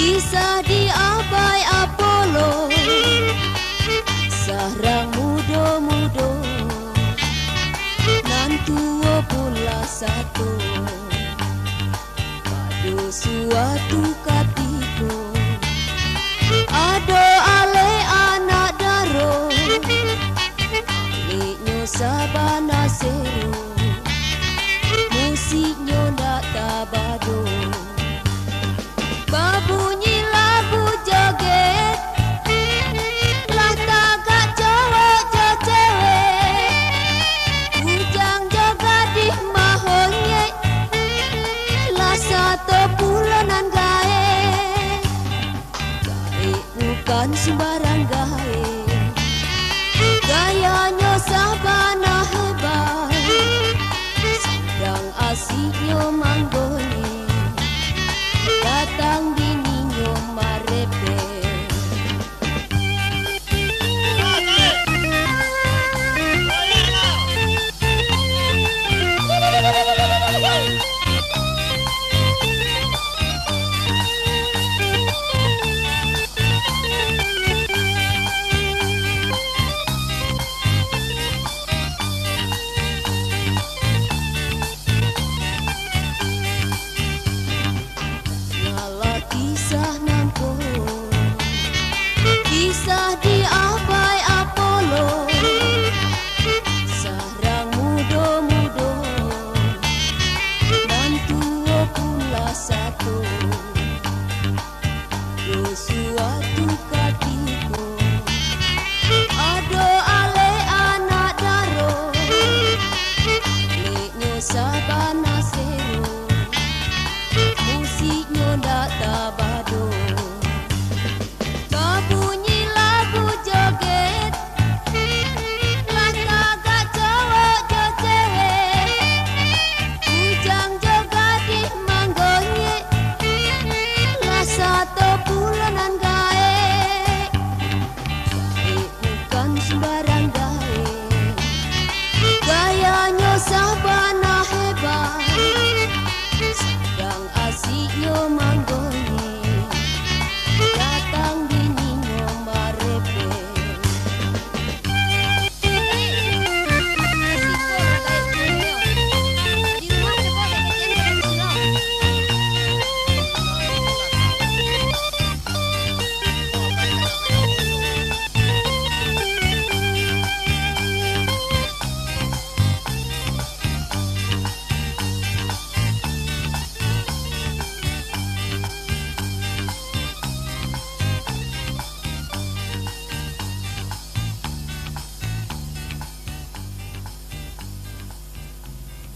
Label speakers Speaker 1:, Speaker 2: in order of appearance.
Speaker 1: Kisah di abai Apollo, sarang mudo-mudo nan tua pula satu. Pada suatu ketika ada ale anak daro, aliknya sabana seru, musiknya nak tabado. Babunyi lagu joget, lah tagak cowok jo cewek, ujang jaga di mahonyek, lah satu bulanan gae. Gae bukan sembarang gae, gayanya sabana hebat, sedang asiknya manggo.